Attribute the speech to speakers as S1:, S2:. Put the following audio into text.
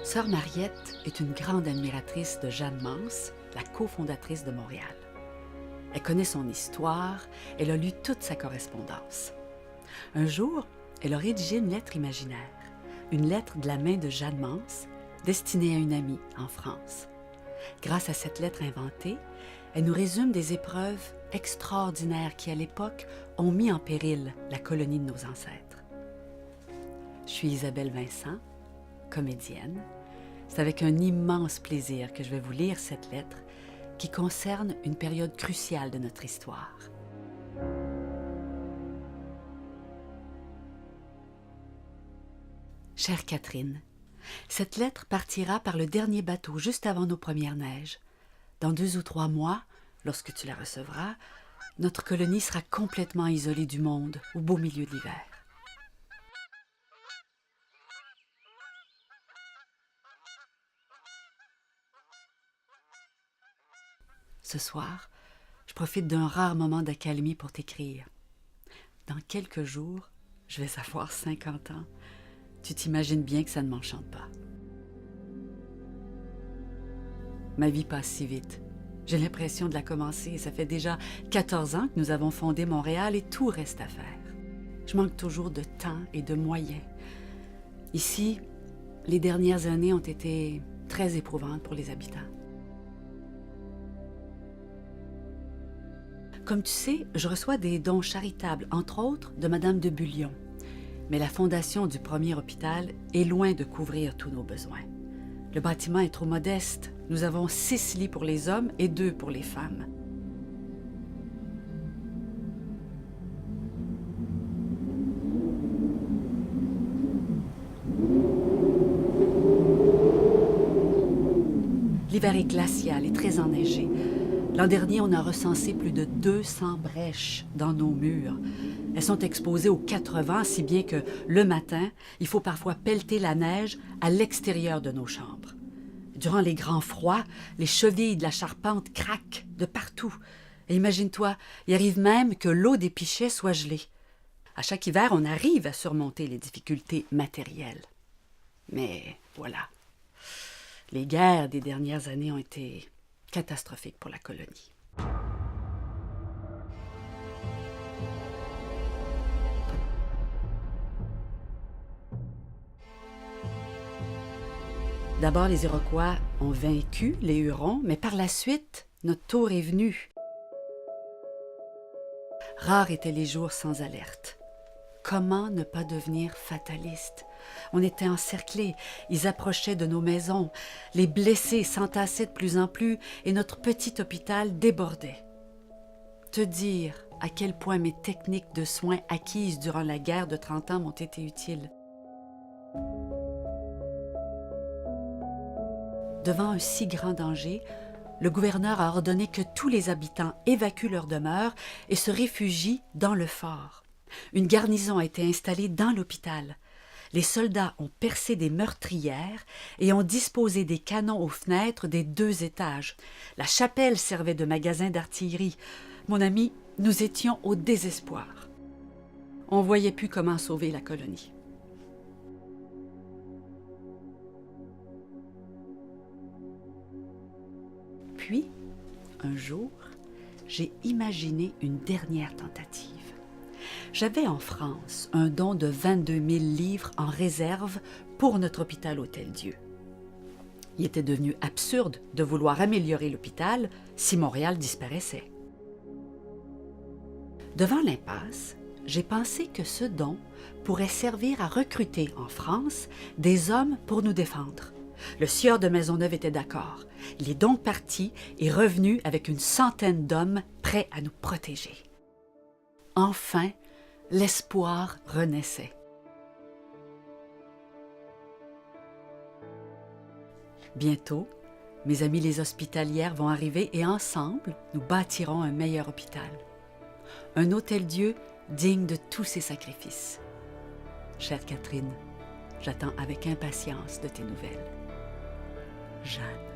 S1: Sœur Mariette est une grande admiratrice de Jeanne Mance, la cofondatrice de Montréal. Elle connaît son histoire, elle a lu toute sa correspondance. Un jour, elle a rédigé une lettre imaginaire, une lettre de la main de Jeanne Mance, destinée à une amie en France. Grâce à cette lettre inventée, elle nous résume des épreuves extraordinaires qui, à l'époque, ont mis en péril la colonie de nos ancêtres. Je suis Isabelle Vincent, comédienne. C'est avec un immense plaisir que je vais vous lire cette lettre qui concerne une période cruciale de notre histoire. Chère Catherine, cette lettre partira par le dernier bateau juste avant nos premières neiges. Dans 2 ou 3 mois, lorsque tu la recevras, notre colonie sera complètement isolée du monde au beau milieu de l'hiver. Ce soir, je profite d'un rare moment d'accalmie pour t'écrire. Dans quelques jours, je vais avoir 50 ans. Tu t'imagines bien que ça ne m'enchante pas. Ma vie passe si vite. J'ai l'impression de la commencer et ça fait déjà 14 ans que nous avons fondé Montréal et tout reste à faire. Je manque toujours de temps et de moyens. Ici, les dernières années ont été très éprouvantes pour les habitants. Comme tu sais, je reçois des dons charitables, entre autres de Madame de Bullion. Mais la fondation du premier hôpital est loin de couvrir tous nos besoins. Le bâtiment est trop modeste. Nous avons 6 lits pour les hommes et 2 pour les femmes. L'hiver est glacial et très enneigé. L'an dernier, on a recensé plus de 200 brèches dans nos murs. Elles sont exposées aux 4 vents, si bien que le matin, il faut parfois pelleter la neige à l'extérieur de nos chambres. Durant les grands froids, les chevilles de la charpente craquent de partout. Et imagine-toi, il arrive même que l'eau des pichets soit gelée. À chaque hiver, on arrive à surmonter les difficultés matérielles. Mais voilà, les guerres des dernières années ont été catastrophique pour la colonie. D'abord, les Iroquois ont vaincu les Hurons, mais par la suite, notre tour est venu. Rares étaient les jours sans alerte. Comment ne pas devenir fataliste? On était encerclés, ils approchaient de nos maisons, les blessés s'entassaient de plus en plus et notre petit hôpital débordait. Te dire à quel point mes techniques de soins acquises durant la guerre de 30 ans m'ont été utiles. Devant un si grand danger, le gouverneur a ordonné que tous les habitants évacuent leur demeure et se réfugient dans le fort. Une garnison a été installée dans l'hôpital. Les soldats ont percé des meurtrières et ont disposé des canons aux fenêtres des 2 étages. La chapelle servait de magasin d'artillerie. Mon ami, nous étions au désespoir. On ne voyait plus comment sauver la colonie. Puis, un jour, j'ai imaginé une dernière tentative. J'avais en France un don de 22 000 livres en réserve pour notre hôpital Hôtel-Dieu. Il était devenu absurde de vouloir améliorer l'hôpital si Montréal disparaissait. Devant l'impasse, j'ai pensé que ce don pourrait servir à recruter en France des hommes pour nous défendre. Le sieur de Maisonneuve était d'accord. Il est donc parti et revenu avec une 100aine d'hommes prêts à nous protéger. Enfin, l'espoir renaissait. Bientôt, mes amis les hospitalières vont arriver et ensemble, nous bâtirons un meilleur hôpital. Un hôtel-Dieu digne de tous ses sacrifices. Chère Catherine, j'attends avec impatience de tes nouvelles. Jeanne.